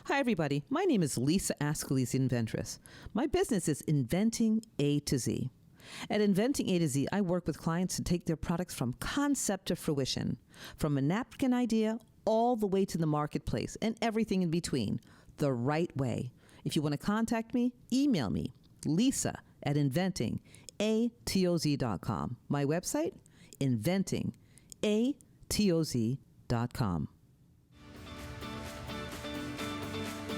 Hi, everybody. My name is Lisa Ascoli, the inventress. My business is Inventing A to Z. At Inventing A to Z, I work with clients to take their products from concept to fruition, from a napkin idea all the way to the marketplace and everything in between, the right way. If you want to contact me, email me, lisa@inventingatoz.com. My website, inventingatoz.com.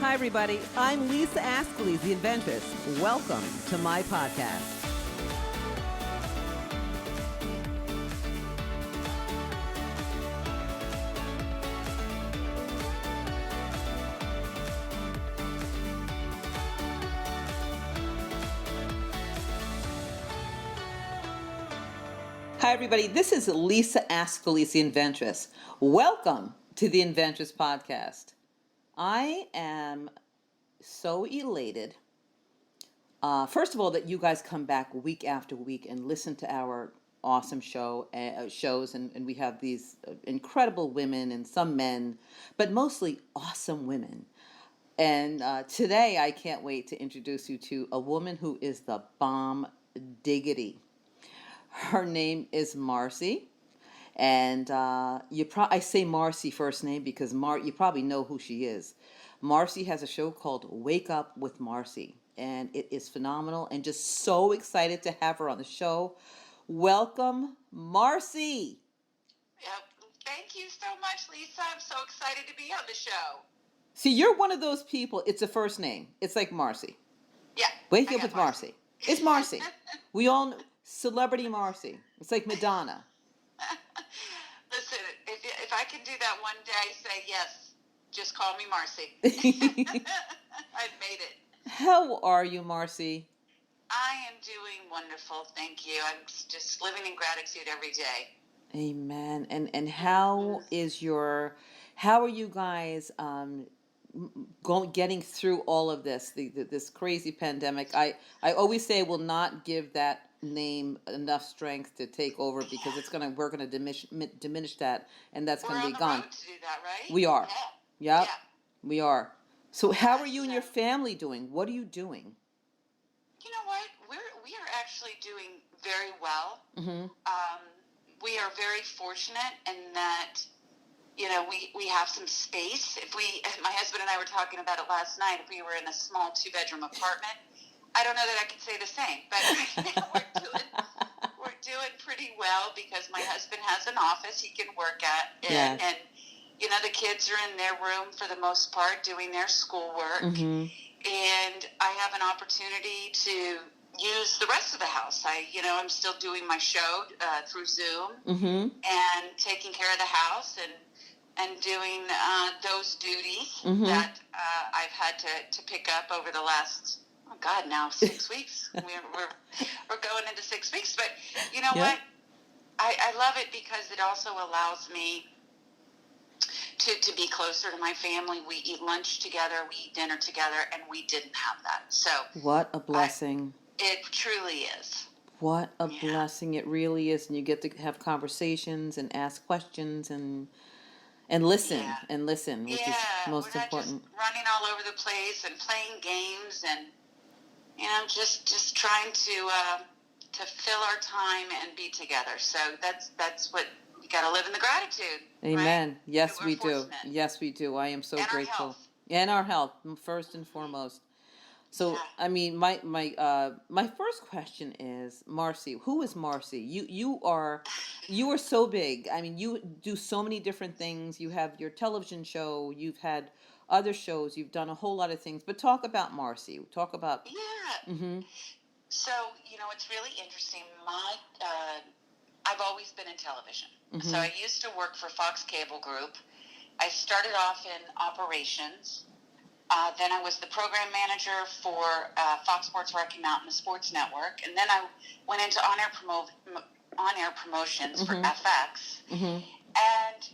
Hi, everybody. I'm Lisa Ascoli, the inventress. Welcome to my podcast. Hi, everybody. This is Lisa Ascoli, the inventress. Welcome to the Inventress Podcast. I am so elated, first of all, that you guys come back week after week and listen to our awesome shows, and we have these incredible women and some men, but mostly awesome women. And today I can't wait to introduce you to a woman who is the bomb diggity. Her name is Marci. And I say Marci first name because you probably know who she is. Marci has a show called Wake Up with Marci, and it is phenomenal, and just so excited to have her on the show. Welcome, Marci. Thank you so much, Lisa. I'm so excited to be on the show. See, you're one of those people, it's a first name. It's like Marci. Yeah. Wake Up with Marci. It's Marci. We all know, Celebrity Marci. It's like Madonna. Listen, if I can do that one day, say yes. Just call me Marci. I've made it. How are you, Marci? I am doing wonderful, thank you. I'm just living in gratitude every day. Amen. And how are you guys getting through all of this, this crazy pandemic? I always say I will not give that name enough strength to take over because we're gonna diminish that, and that's gonna be gone. We're on the road to do that, right? We are. Yeah. Yep. We are. So how are you and your family doing? What are you doing? You know what? We are actually doing very well. Mm-hmm. We are very fortunate in that, we have some space. My husband and I were talking about it last night. If we were in a small 2-bedroom apartment, I don't know that I could say the same, but right now we're doing pretty well because my husband has an office he can work at, and the kids are in their room for the most part doing their schoolwork, and I have an opportunity to use the rest of the house. I'm still doing my show through Zoom and taking care of the house and doing those duties that I've had to pick up over the last, now 6 weeks. We're going into 6 weeks. But you know what? I love it because it also allows me to be closer to my family. We eat lunch together, we eat dinner together, and we didn't have that. So what a blessing. It truly is. What a blessing it really is. And you get to have conversations and ask questions and listen, which is most important. Just running all over the place and playing games and, just trying to fill our time and be together. So that's what you got to live in the gratitude. Amen. Right? Yes, we do. Yes, we do. I am so grateful. And our health, first and foremost. So, I mean, my first question is, Marci, who is Marci? You are so big. I mean, you do so many different things. You have your television show. You've had other shows. You've done a whole lot of things. But talk about Marci. Talk about. Yeah. Mm-hmm. So, it's really interesting. I've always been in television. Mm-hmm. So I used to work for Fox Cable Group. I started off in operations. Then I was the program manager for Fox Sports Rocky Mountain, the sports network. And then I went into on-air promotions for FX. Mm-hmm. And,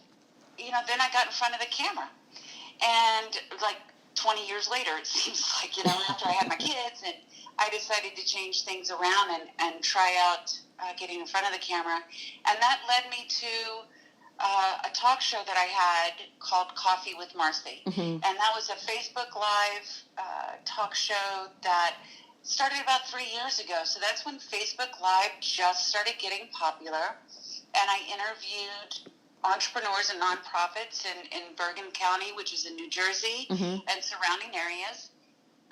then I got in front of the camera. And 20 years later, it seems like, after I had my kids, and I decided to change things around and try out getting in front of the camera. And that led me to a talk show that I had called Coffee with Marci. Mm-hmm. And that was a Facebook Live talk show that started about 3 years ago. So that's when Facebook Live just started getting popular. And I interviewed entrepreneurs and nonprofits in Bergen County, which is in New Jersey, Mm-hmm. and surrounding areas.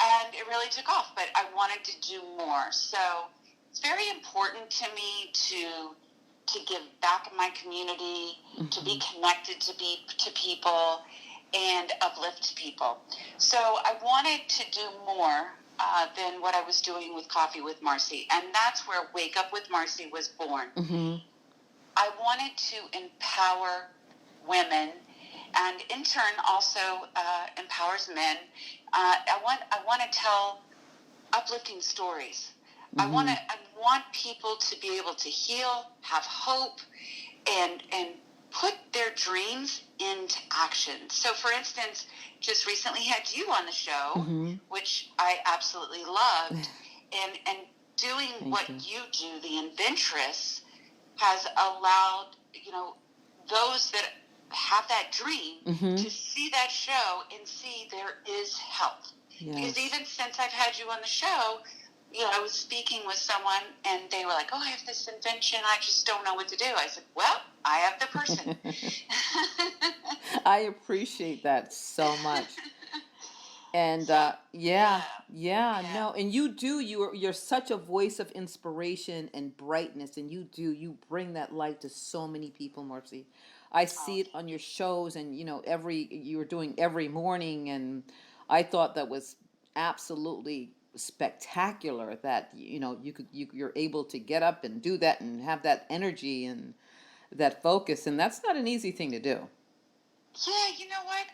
And it really took off, but I wanted to do more. So it's very important to me to give back in my community, Mm-hmm. to be connected to people, and uplift people. So I wanted to do more than what I was doing with Coffee with Marci. And that's where Wake Up with Marci was born. Mm-hmm. I wanted to empower women, and in turn also empowers men. I want to tell uplifting stories. Mm-hmm. I want people to be able to heal, have hope, and put their dreams into action. So, for instance, just recently had you on the show, Mm-hmm. which I absolutely loved, and doing Thank what you. you do, the Inventress, has allowed, those that have that dream Mm-hmm. to see that show and see there is help. Yes. Because even since I've had you on the show, I was speaking with someone and they were like, oh, I have this invention, I just don't know what to do. I said, well, I have the person. I appreciate that so much. And yeah, no, and you're such a voice of inspiration and brightness, and you bring that light to so many people, Marci. I see it on your shows, and you were doing every morning, and I thought that was absolutely spectacular that you're able to get up and do that and have that energy and that focus, and that's not an easy thing to do. Yeah, you know what?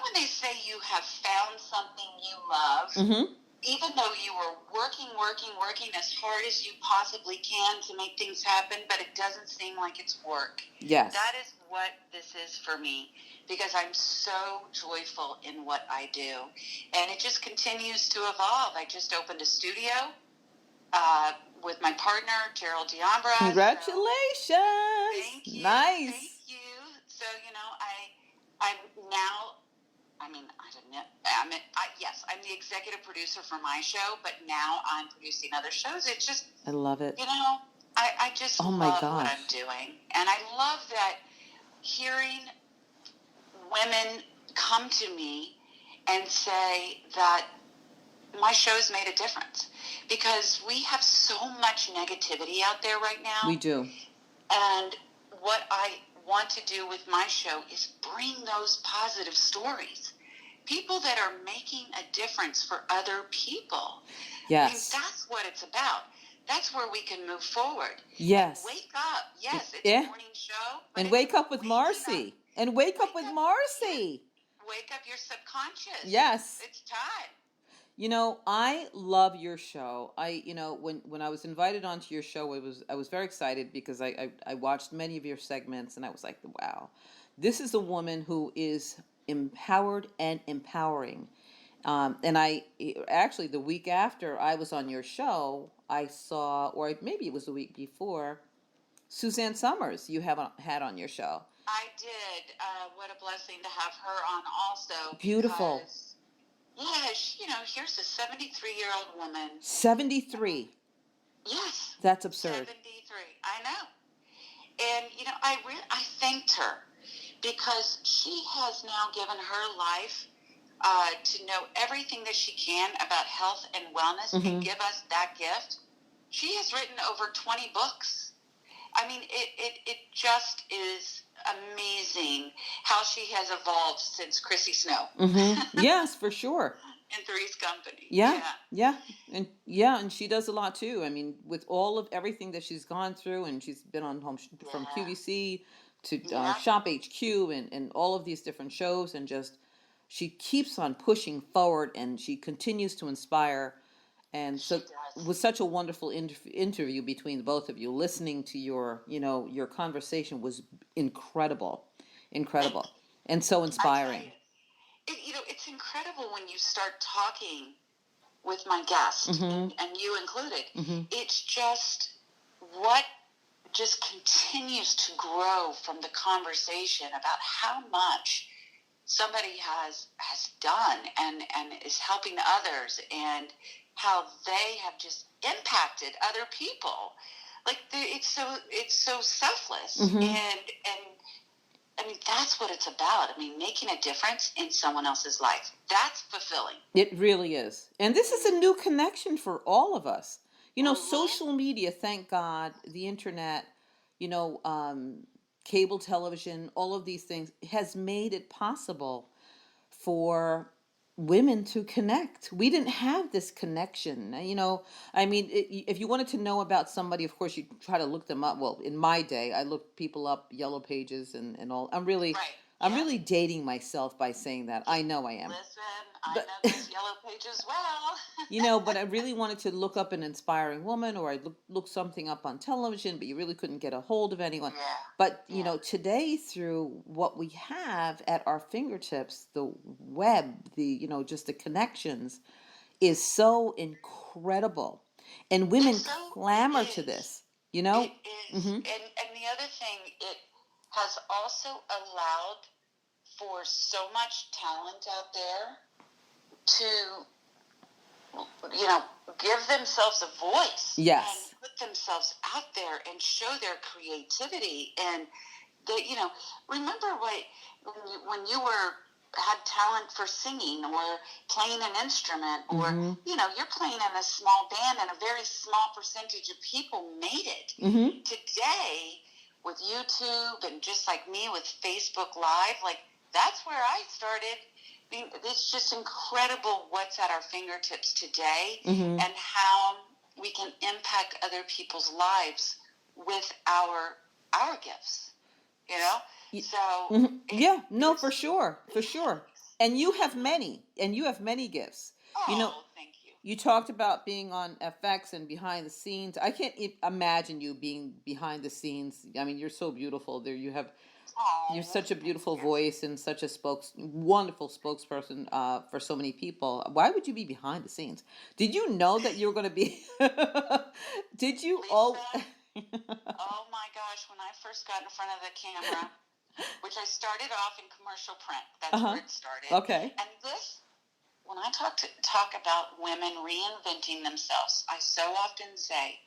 When they say you have found something you love, Mm-hmm. even though you were working as hard as you possibly can to make things happen, but it doesn't seem like it's work. Yes. That is what this is for me, because I'm so joyful in what I do. And it just continues to evolve. I just opened a studio with my partner, Gerald Diambra. Congratulations. So, thank you. Nice. Thank you. So, I'm now, yes, I'm the executive producer for my show, but now I'm producing other shows. It's just, I love it. I just Oh my love gosh. what I'm doing. And I love that hearing women come to me and say that my show's made a difference, because we have so much negativity out there right now. We do. And what I want to do with my show is bring those positive stories. People that are making a difference for other people. Yes. That's what it's about. That's where we can move forward. Yes. And wake up. Yes, it's Yeah. a morning show. But And it's wake up with waking Marci. up. And wake up Wake with up. Marci. Wake up your subconscious. Yes. It's time. I love your show. When I was invited onto your show, I was very excited because I watched many of your segments, and I was like, wow, this is a woman who is empowered and empowering. And actually, the week after I was on your show, I saw, or maybe it was the week before, Suzanne Summers you had on your show. I did. What a blessing to have her on also. Beautiful. Because, yeah, here's a 73-year-old woman. 73. Yes. That's absurd. 73. I know. And, I thanked her, because she has now given her life to know everything that she can about health and wellness, Mm-hmm. and give us that gift. She has written over 20 books. I mean, it just is amazing how she has evolved since Chrissy Snow. Mm-hmm. Yes, for sure. In Three's Company. Yeah. And she does a lot too. I mean, with all of everything that she's gone through, and she's been on from QVC to Shop HQ and all of these different shows, and just she keeps on pushing forward, and she continues to inspire. And so it was such a wonderful interview between the both of you. Listening to your conversation was incredible, and so inspiring. It's incredible when you start talking with my guest, Mm-hmm. and you included. Mm-hmm. It's just what just continues to grow from the conversation about how much somebody has done and is helping others, and how they have just impacted other people. Like it's so selfless, and I mean, that's what it's about. I mean, making a difference in someone else's life. That's fulfilling. It really is. And this is a new connection for all of us. Social media, thank God, the internet, cable television, all of these things has made it possible for women to connect. We didn't have this connection. If you wanted to know about somebody, of course, you try to look them up. Well, in my day, I looked people up, Yellow Pages and all. I'm really dating myself by saying that. I know I am. Listen, I know those Yellow Pages well. But I really wanted to look up an inspiring woman, or I look something up on television, but you really couldn't get a hold of anyone. Yeah. But, today, through what we have at our fingertips, the web, just the connections is so incredible. And women clamor to this, It is. And the other thing, it has also allowed for so much talent out there to, give themselves a voice. Yes. And put themselves out there and show their creativity. And, remember when you had talent for singing or playing an instrument, or, you're playing in a small band and a very small percentage of people made it. Today, with YouTube and just like me with Facebook Live, like that's where I started. I mean, it's just incredible what's at our fingertips today, and how we can impact other people's lives with our gifts. So for sure. And you have many gifts. Oh, thank you. You talked about being on FX and behind the scenes. I can't imagine you being behind the scenes. I mean, you're so beautiful. You're such a beautiful voice and such a wonderful spokesperson for so many people. Why would you be behind the scenes? Did you know that you were going to be? Did you Lisa, all? Oh my gosh! When I first got in front of the camera, which I started off in commercial print. That's where it started. Okay. And when I talk about women reinventing themselves, I so often say,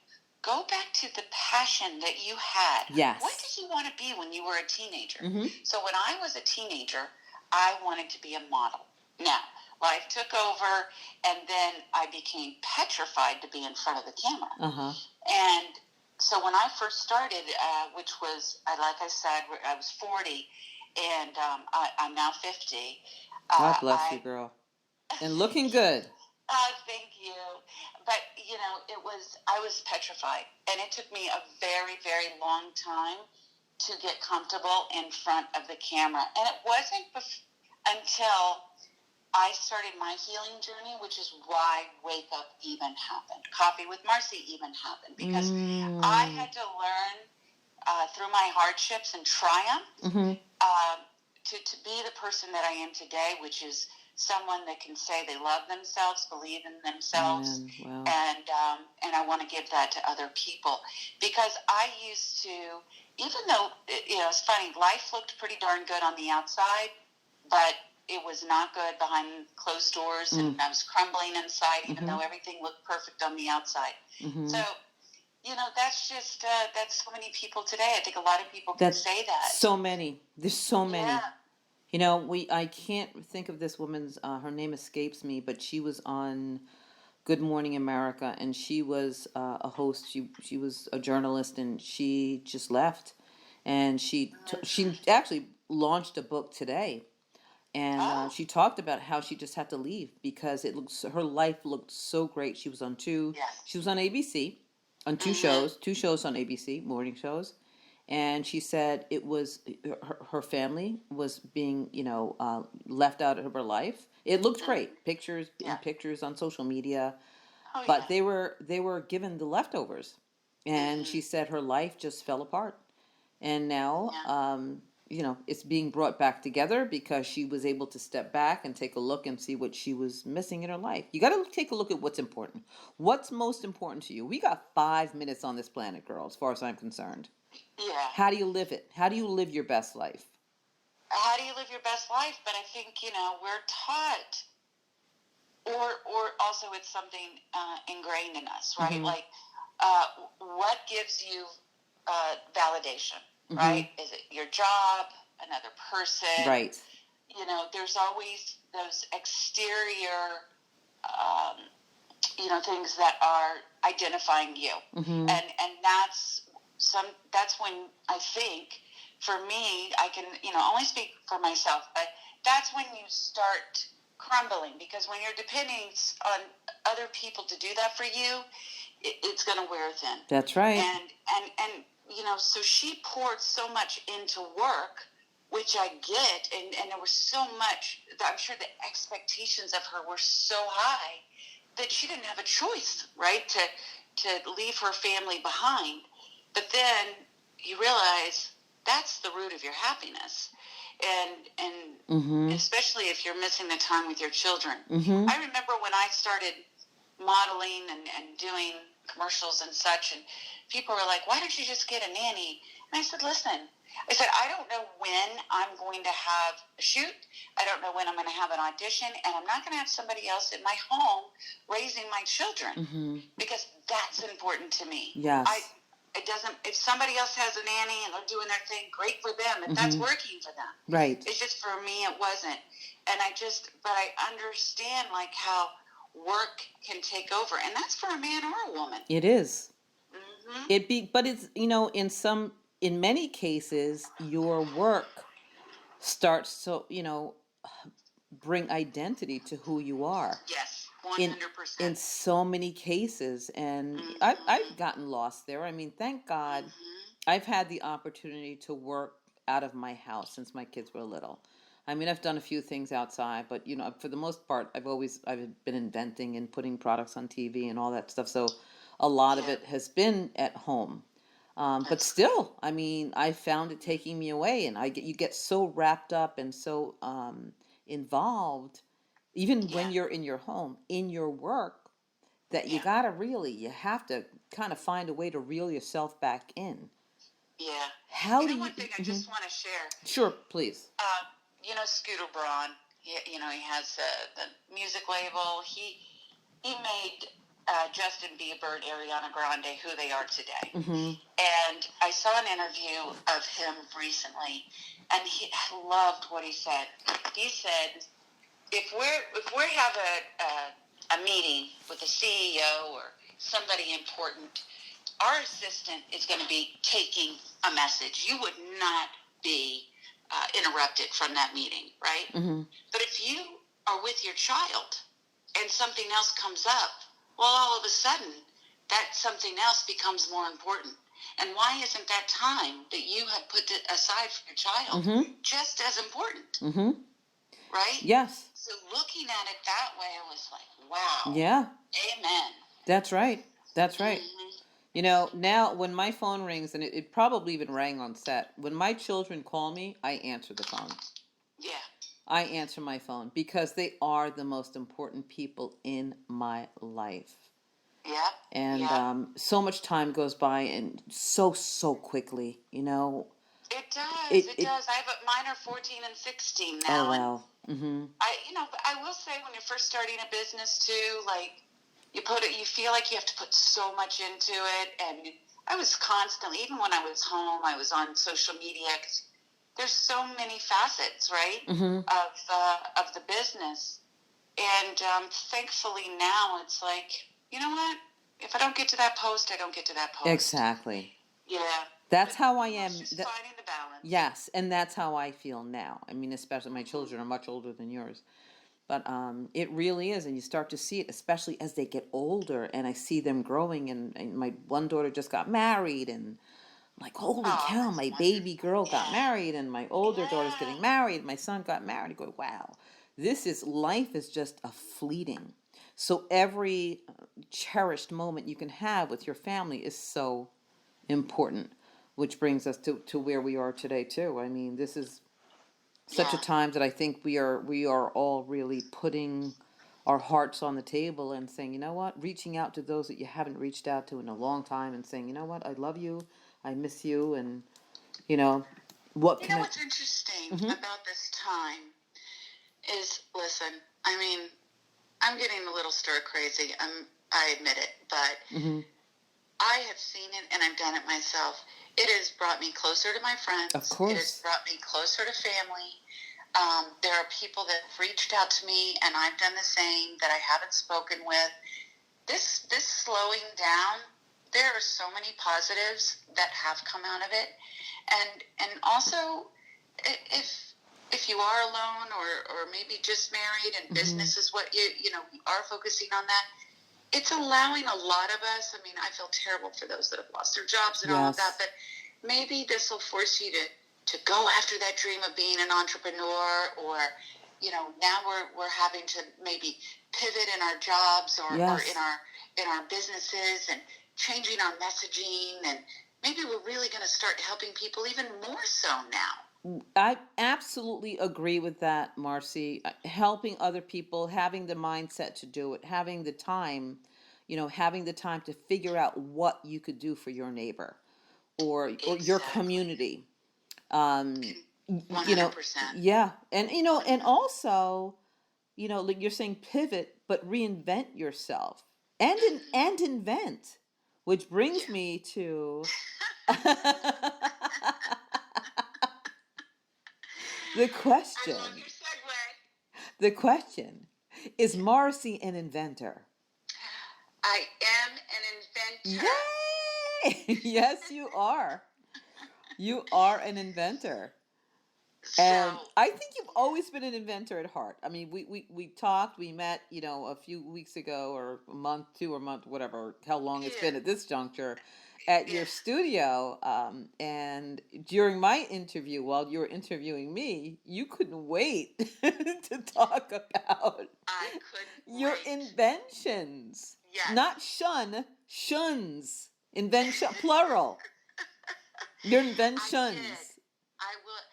go back to the passion that you had. Yes. What did you want to be when you were a teenager? So when I was a teenager, I wanted to be a model. Now, life took over, and then I became petrified to be in front of the camera. And so when I first started, which was, like I said, I was 40, and I'm now 50. God bless you, girl. And looking good. Thank you. But, I was petrified. And it took me a very, very long time to get comfortable in front of the camera. And it wasn't until I started my healing journey, which is why Wake Up even happened. Coffee with Marci even happened. Because I had to learn through my hardships and triumph to be the person that I am today, which is someone that can say they love themselves, believe in themselves, wow. And I want to give that to other people. Because I used to, even though, it's funny, life looked pretty darn good on the outside, but it was not good behind closed doors, and I was crumbling inside, even though everything looked perfect on the outside. So, that's just, that's so many people today. I think a lot of people can say that. So many. There's so many. Yeah. I can't think of this woman's, her name escapes me, but she was on Good Morning America, and she was a host. She was a journalist, and she just left. And she actually launched a book today. And she talked about how she just had to leave because her life looked so great. She was on she was on ABC, on two shows on ABC, morning shows. And she said it was her family was being, left out of her life. It looked great, pictures on social media, but they were given the leftovers. And she said her life just fell apart. And now, it's being brought back together because she was able to step back and take a look and see what she was missing in her life. You got to take a look at what's important. What's most important to you? We got 5 minutes on this planet, girl, as far as I'm concerned. Yeah. How do you live it? How do you live your best life? How do you live your best life? But I think, we're taught, or also it's something ingrained in us, right? Mm-hmm. Like, what gives you validation, Mm-hmm. right? Is it your job, another person? Right. There's always those exterior, um, things that are identifying you, Mm-hmm. and that's when I think, for me, I can only speak for myself, but that's when you start crumbling, because when you're depending on other people to do that for you, it's going to wear thin. That's right. And so she poured so much into work, which I get, and there was so much. I'm sure the expectations of her were so high that she didn't have a choice, right, to leave her family behind. But then you realize that's the root of your happiness, and Mm-hmm. especially if you're missing the time with your children. Mm-hmm. I remember when I started modeling and doing commercials and such, and people were like, "Why don't you just get a nanny?" And I said, "Listen." I said, I don't know when I'm going to have a shoot. I don't know when I'm going to have an audition, and I'm not going to have somebody else in my home raising my children, Mm-hmm. because that's important to me. Yes. It doesn't. If somebody else has a nanny and they're doing their thing, great for them. If Mm-hmm. that's working for them, right. It's just, for me, it wasn't. And but I understand, like, how work can take over, and that's for a man or a woman. It is. Mm-hmm. But it's, in many cases, your work starts to, bring identity to who you are. Yes, In 100%. so many cases, and I've Mm-hmm. gotten lost there. I mean, thank God Mm-hmm. I've had the opportunity to work out of my house since my kids were little. I mean, I've done a few things outside, but for the most part, I've been inventing and putting products on TV and all that stuff. So a lot of Yeah, it has been at home. But that's great. still, I mean, I found it taking me away, and you get so wrapped up and so involved, even when Yeah, you're in your home, in your work, that yeah, you have to kind of find a way to reel yourself back in. yeah. How do One you? thing I Mhm. just want to share. Sure, please. Scooter Braun. He has the music label. He made Justin Bieber and Ariana Grande who they are today. Mm-hmm. And I saw an interview of him recently, and I loved what he said. He said, if we have a meeting with a CEO or somebody important, our assistant is going to be taking a message. You would not be interrupted from that meeting, right? Mm-hmm. But if you are with your child and something else comes up, well, all of a sudden, that something else becomes more important. And why isn't that time that you had put aside for your child Mm-hmm. just as important, Mm-hmm. right? Yes. So looking at it that way, I was like, wow, Yeah. amen. That's right. That's right. Mm-hmm. Now when my phone rings, and it probably even rang on set, when my children call me, I answer the phone. Yeah. I answer my phone because they are the most important people in my life. Yeah. And Yeah. so much time goes by, and so quickly. It does. It It it. does. Mine are 14 and 16 Oh now, and wow. Mm-hmm. but I will say, when you're first starting a business too, like, you feel like you have to put so much into it, and I was constantly, even when I was home, I was on social media, 'cause there's so many facets, right, Mm-hmm. of the business, and thankfully now it's like, you know what? If I don't get to that post, I don't get to that post. Exactly. Yeah. That's But how I am. it's just finding the balance. Yes, and that's how I feel now. I mean, especially my children are much older than yours. But it really is, and you start to see it, especially as they get older, and I see them growing. And my one daughter just got married, and I'm like, holy Oh, cow, that's my baby wonderful. girl got Yeah. married, and my older daughter's Yeah. getting married. My son got married. I go, wow, life is just a fleeting. So every cherished moment you can have with your family is so important, which brings us to where we are today too. I mean, this is such a Yeah. time that I think we are all really putting our hearts on the table and saying, you know what, reaching out to those that you haven't reached out to in a long time, and saying, you know what, I love you. I miss you, and you know, what You can know I? what's interesting Mm-hmm. about this time is, listen, I mean, I'm getting a little stir crazy. I admit it, but Mm-hmm. I have seen it and I've done it myself. It has brought me closer to my Of friends. It has course. brought me closer to family. There are people that have reached out to me, and I've done the same, that I haven't spoken with. This slowing down, there are so many positives that have come out of it, and also, if you are alone, or maybe just married and Mm-hmm. business is what you are focusing on that, it's allowing a lot of us. I mean, I feel terrible for those that have lost their jobs and all of that, Yes. but maybe this will force you to go after that dream of being an entrepreneur, or now we're having to maybe pivot in our jobs, or Yes. in our businesses, and changing our messaging, and maybe we're really going to start helping people even more so now. I absolutely agree with that, Marcy. Helping other people, having the mindset to do it, having the time, having the time to figure out what you could do for your neighbor or your Exactly. community. Um, you know, 100%. yeah, and also, like you're saying, pivot, but reinvent yourself and invent, which brings Yeah. me to the I love question. your segue. The question is: Yeah. Marcy an inventor? I am an inventor. Yay! Yes, you are. You are an inventor. And So, I think you've yeah, always been an inventor at heart. I mean, we talked, we met, a few weeks ago, or a month, 2 or month, whatever, how long it's yeah, been at this juncture, at your yeah. studio. And during my interview, while you were interviewing me, you couldn't wait to talk about I couldn't your wait. inventions. Yes. Not shuns. Invention, plural. Your I did. inventions. I will.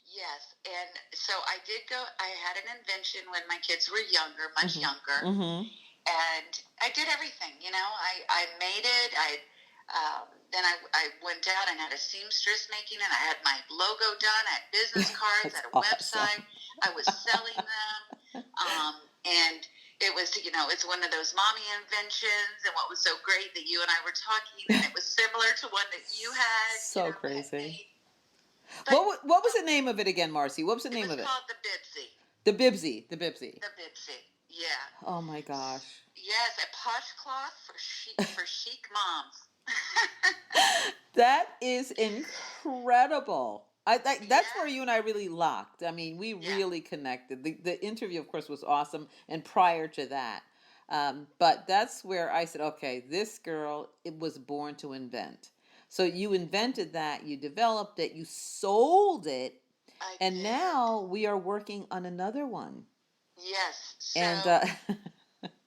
Yes. And so I did go, I had an invention when my kids were younger, much Mm-hmm. younger. Mm-hmm. And I did everything, I made it. Then I went out and had a seamstress making it. I had my logo done. I had business cards. I That's had a website. awesome. I was selling them. And it was, it's one of those mommy inventions. And what was so great that you and I were talking, and it was similar to one that you had, So had crazy. made. But What was the name of it again, Marcy? What was the it name was of it? called the Bibsy. The Bibsy. The Bibsy. The Bibsy. Yeah. Oh my gosh. Yes, a posh cloth for chic moms. That is incredible. That's where Yeah, you and I really locked. I mean, we yeah. really connected. The interview, of course, was awesome, and prior to that, but that's where I said, okay, this girl, it was born to invent. So you invented that, you developed it, you sold it, I and did. now we are working on another one. Yes. And So,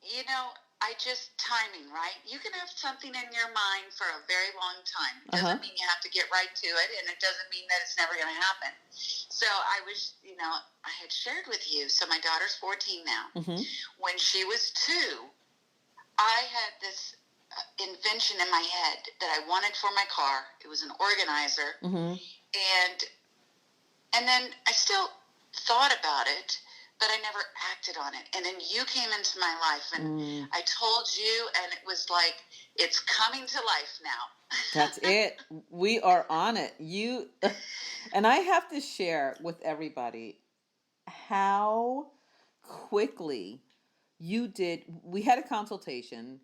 you know, I just timing, right? You can have something in your mind for a very long time. It uh-huh. doesn't mean you have to get right to it, and it doesn't mean that it's never going to happen. So I wish, I had shared with you. So my daughter's 14 now. Mm-hmm. When she was 2, I had this invention in my head that I wanted for my car. It was an organizer, Mm-hmm. and then I still thought about it, but I never acted on it. And then you came into my life, and I told you, and it was like, it's coming to life now. That's it. We are on it. And I have to share with everybody how quickly you did. We had a consultation.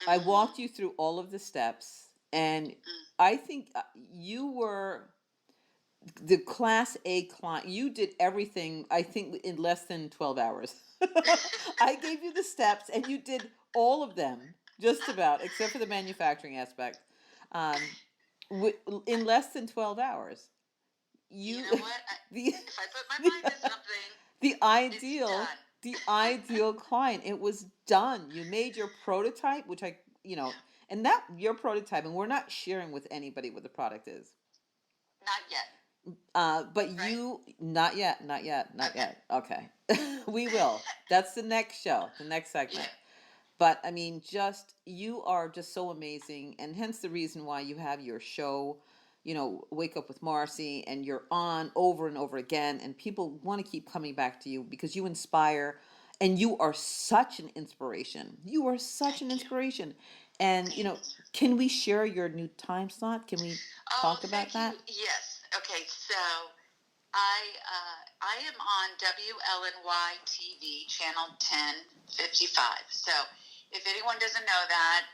I Mm-hmm. walked you through all of the steps, and I think you were the class A client. You did everything, I think, in less than 12 hours. I gave you the steps, and you did all of them, just about, except for the manufacturing aspect, um, in less than 12 hours. You You, know what? the, If I put my the, mind to something, the it's ideal, done. the ideal client. It was done. You made your prototype, which Yeah, and that your prototype, and we're not sharing with anybody what the product is. not yet, But right? you, not yet, not yet, not Okay. yet. Okay. We will. That's the next show, the next Yeah. segment. But I mean, you are just so amazing. And hence the reason why you have your show. Wake Up with Marci, and you're on over and over again, and people want to keep coming back to you because you inspire, and you are such an inspiration. You are such an inspiration. And, can we share your new time slot? Can we Oh, talk about thank you. that? Yes. Okay. So I am on WLNY-TV channel 1055. So if anyone doesn't know that,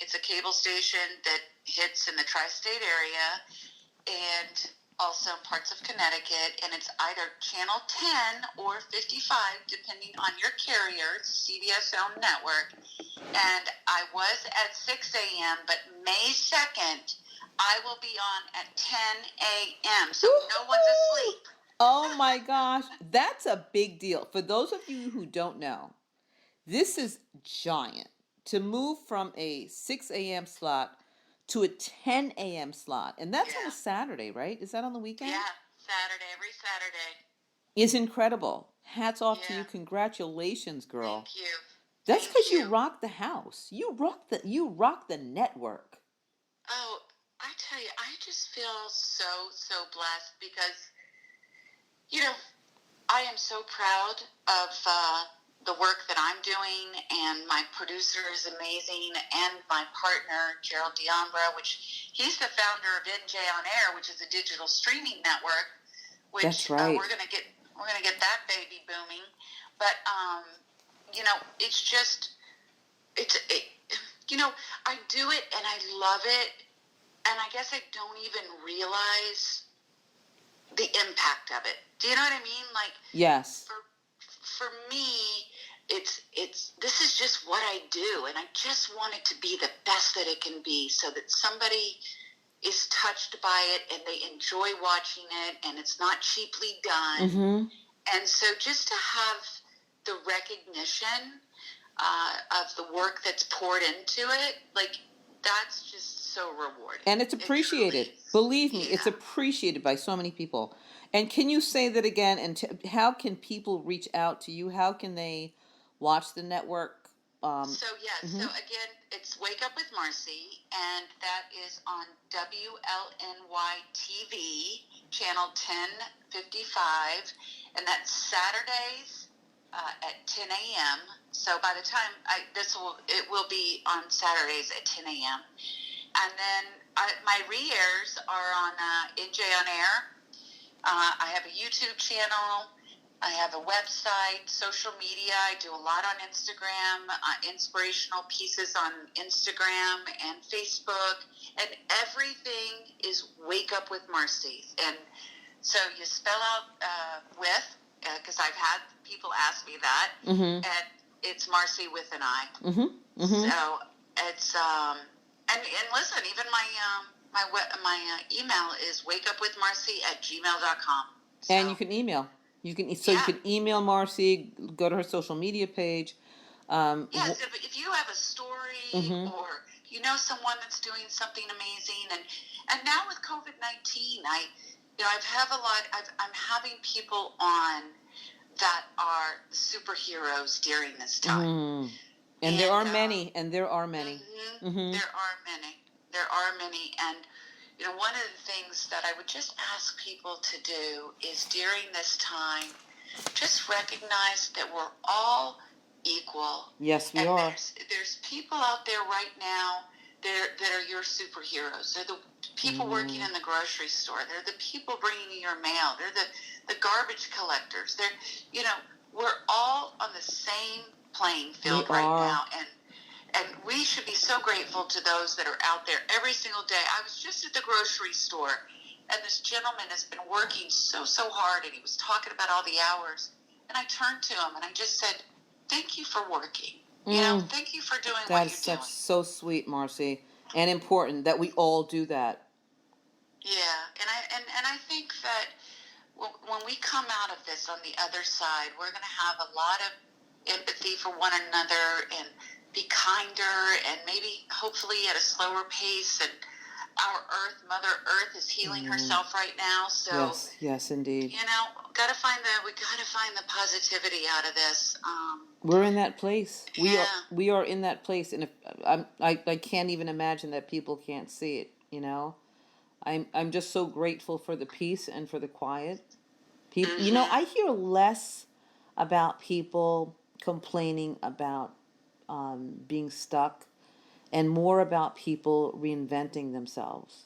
it's a cable station that hits in the tri-state area and also in parts of Connecticut, and it's either channel 10 or 55 depending on your carrier. It's CBS owned network. And I was at 6 a.m., but May 2nd I will be on at 10 a.m. so no one's asleep. Oh my gosh, that's a big deal. For those of you who don't know, this is giant. To move from a 6 a.m. slot to a 10 a.m. slot. And that's on a Saturday, right? Is that on the weekend? Yeah, Saturday, every Saturday. Is incredible. Hats off to you. Congratulations, girl. Thank you. That's because you rock the house. You rock the network. Oh, I tell you, I just feel so blessed because, I am so proud of the work that I'm doing, and my producer is amazing, and my partner, Gerald D'Ambra, which he's the founder of NJ On Air, which is a digital streaming network, which that's right. We're gonna get that baby booming. But it's just I do it and I love it, and I guess I don't even realize the impact of it. Do you know what I mean? Like, yes. For me, it's this is just what I do, and I just want it to be the best that it can be, so that somebody is touched by it and they enjoy watching it, and it's not cheaply done. Mm-hmm. And so just to have the recognition of the work that's poured into it, like, that's just so rewarding. And it's appreciated. Believe me, it's appreciated by so many people. And can you say that again? And how can people reach out to you? How can they watch the network? So again, it's Wake Up with Marci, and that is on WLNY-TV, channel 1055, and that's Saturdays at 10 a.m. So by the time it will be on Saturdays at 10 a.m. And then my re-airs are on NJ On Air. I have a YouTube channel. I have a website, social media. I do a lot on Instagram, inspirational pieces on Instagram and Facebook, and everything is Wake Up with Marci. And so you spell out because I've had people ask me that, and it's Marci with an I. Mm-hmm. Mm-hmm. So it's and listen, even my email is wakeupwithmarci@gmail.com. So, and you can email. You can email Marci. Go to her social media page. Yes, if you have a story, or you know someone that's doing something amazing, and now with COVID-19, I'm having people on that are superheroes during this time. And there are many. Mm-hmm. There are many. And one of the things that I would just ask people to do is during this time, just recognize that we're all equal. Yes, we and are. There's people out there right now that are your superheroes. They're the people working in the grocery store. They're the people bringing you your mail. They're the garbage collectors. We're all on the same playing field now, and we should be so grateful to those that are out there every single day. I was just at the grocery store, and this gentleman has been working so hard, and he was talking about all the hours, and I turned to him and I just said, thank you for working. Thank you for doing what you're doing. That's so sweet, Marci, and important that we all do that. Yeah, and I think that when we come out of this on the other side, we're going to have a lot of empathy for one another and be kinder, and maybe hopefully at a slower pace. And our Mother Earth is healing herself right now. So yes, indeed. we gotta find the positivity out of this. We're in that place. We are in that place, and if I can't even imagine that people can't see it. I'm just so grateful for the peace and for the quiet. People, Mm-hmm. I hear less about people complaining about being stuck, and more about people reinventing themselves.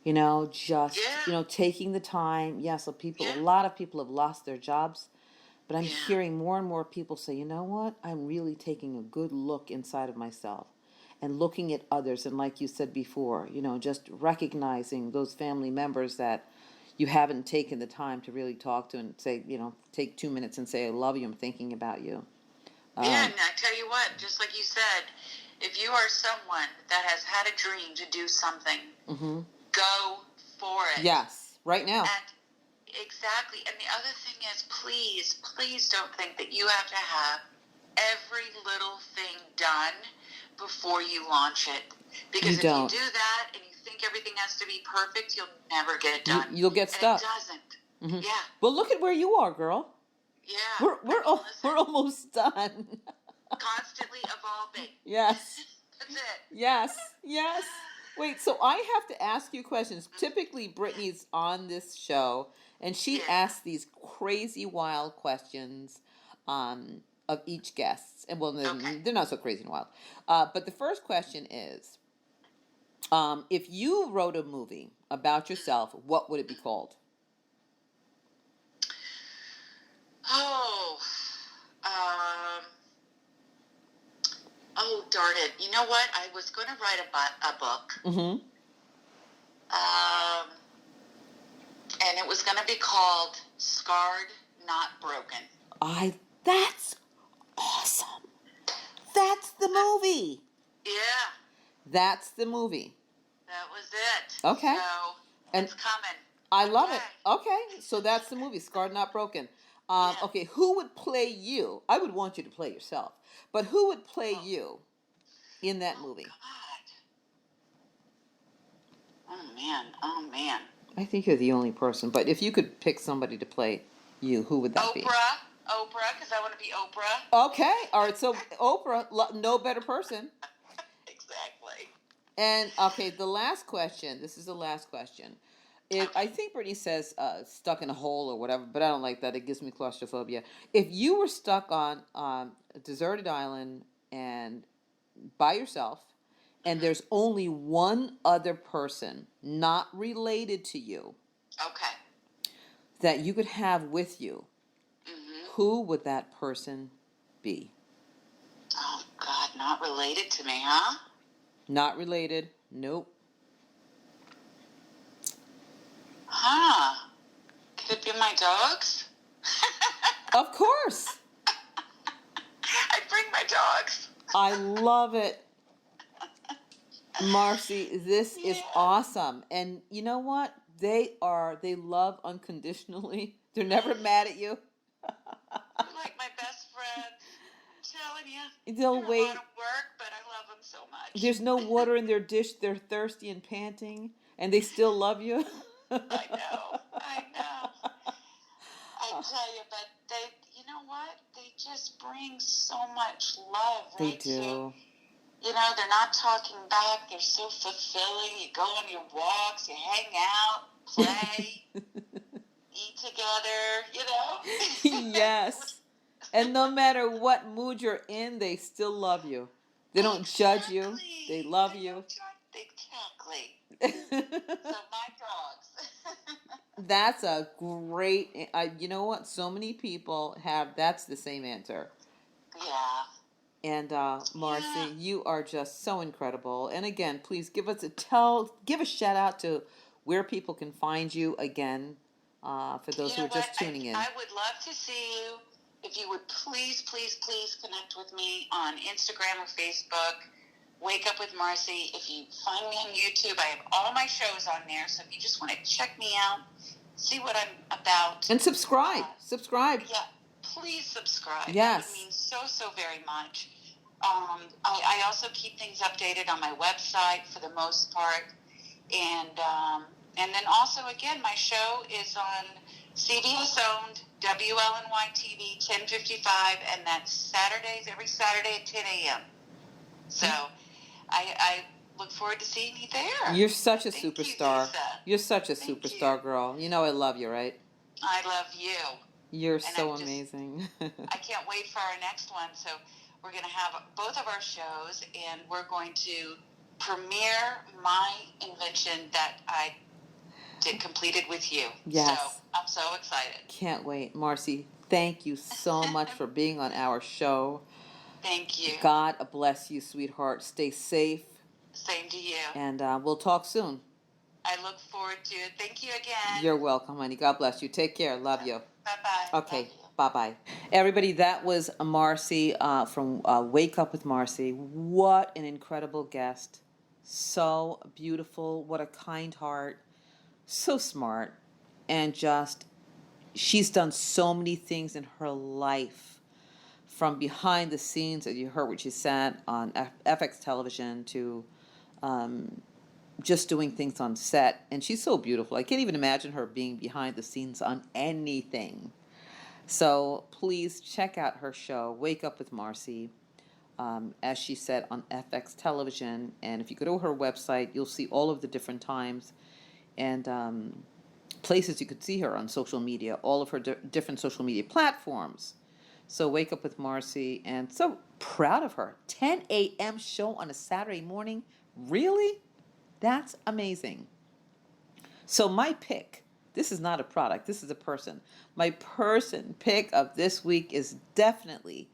Just Yeah. taking the time. Yeah, so a Yeah. lot of people have lost their jobs, but I'm Yeah. hearing more and more people say, you know what? I'm really taking a good look inside of myself and looking at others. And like you said before, just recognizing those family members that you haven't taken the time to really talk to and say, take 2 minutes and say, I love you. I'm thinking about you. Yeah, and I tell you what, just like you said, if you are someone that has had a dream to do something, Mm-hmm. go for it. Yes, right now. And exactly. And the other thing is, please don't think that you have to have every little thing done before you launch it. Because if you do that and you think everything has to be perfect, you'll never get it done. You'll get stuck. And it doesn't. Mm-hmm. Yeah. Well, look at where you are, girl. Yeah. We're almost done. Constantly evolving. Yes. That's it. Yes. Wait, so I have to ask you questions. Typically, Brittany's on this show, and she asks these crazy, wild questions of each guest. And well, they're not so crazy and wild. But the first question is, if you wrote a movie about yourself, what would it be called? Oh, darn it. You know what? I was going to write a book. Mm-hmm. And it was going to be called Scarred, Not Broken. That's awesome. That's the movie. Yeah. That's the movie. That was it. Okay. So, and it's coming. I love it. Okay. So that's the movie, Scarred, Not Broken. Okay, who would play you? I would want you to play yourself. But who would play you in that movie? God. Oh, man. I think you're the only person. But if you could pick somebody to play you, who would that be? Oprah, because I want to be Oprah. Okay. All right. So Oprah, no better person. Exactly. And, okay, the last question. This is the last question. I think Brittany says stuck in a hole or whatever, but I don't like that. It gives me claustrophobia. If you were stuck on a deserted island and by yourself, and there's only one other person not related to you that you could have with you, who would that person be? Oh, God, not related to me, huh? Not related. Nope. Huh. Could it be my dogs? Of course. I'd bring my dogs. I love it. Marci, this is awesome. And you know what? They love unconditionally. They're never mad at you. They're like my best friends. I'm telling you. They'll wait. A lot of work, but I love them so much. There's no water in their dish. They're thirsty and panting, and they still love you. I know. I tell you, but you know what? They just bring so much love, right? They do. So, they're not talking back. They're so fulfilling. You go on your walks, you hang out, play, eat together, Yes. And no matter what mood you're in, they still love you. They don't judge you. They love you. Exactly. So my dogs. That's a great, you know what? So many people that's the same answer. Yeah. And Marci, you are just so incredible. And again, please give a shout out to where people can find you again, for those who are just tuning in. I would love to see you. If you would please connect with me on Instagram or Facebook. Wake Up with Marci. If you find me on YouTube, I have all my shows on there. So if you just want to check me out, see what I'm about. And subscribe. Yeah, please subscribe. Yes. That would mean so very much. I also keep things updated on my website for the most part. And then also, again, my show is on CBS-owned WLNY-TV 1055, and that's every Saturday at 10 a.m. So I look forward to seeing you there. You're such a Thank you, superstar. Lisa. You're such a Thank superstar, you. girl. You know I love you, right? I love you. You're And so amazing. I can't wait for our next one. So we're going to have both of our shows, and we're going to premiere my invention that I completed with you. Yes. So I'm so excited. Can't wait. Marci, thank you so much for being on our show. Thank you. God bless you, sweetheart. Stay safe. Same to you. And we'll talk soon. I look forward to it. Thank you again. You're welcome, honey. God bless you. Take care. Love you. Bye-bye. Okay. Bye-bye. Everybody, that was Marci from Wake Up with Marci. What an incredible guest. So beautiful. What a kind heart. So smart. And just, she's done so many things in her life. From behind the scenes, as you heard what she said on FX television, to just doing things on set. And she's so beautiful. I can't even imagine her being behind the scenes on anything. So please check out her show, Wake Up with Marci, as she said, on FX television. And if you go to her website, you'll see all of the different times and places you could see her on social media, all of her different social media platforms. So Wake Up with Marci, and so proud of her. 10 a.m. show on a Saturday morning. Really? That's amazing. So my pick, this is not a product, this is a person. My person pick of this week is definitely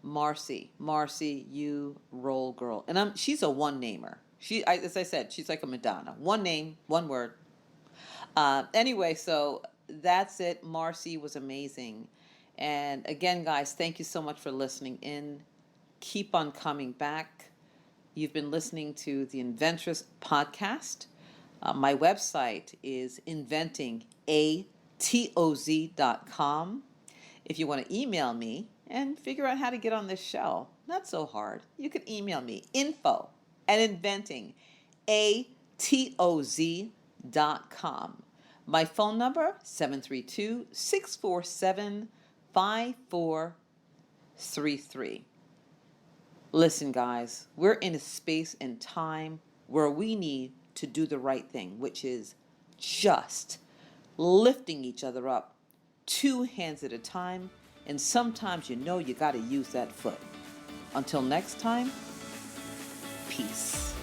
Marci. Marci, you roll, girl. And she's a one-namer. As I said, she's like a Madonna. One name, one word. Anyway, so that's it. Marci was amazing. And again, guys, thank you so much for listening in. Keep on coming back. You've been listening to the Inventress podcast. My website is inventingatoz.com. If you want to email me and figure out how to get on this show, not so hard. You can email me, info@inventingatoz.com. My phone number, 732-647-5433. Listen, guys, we're in a space and time where we need to do the right thing, which is just lifting each other up 2 hands at a time. And sometimes you got to use that foot. Until next time, peace.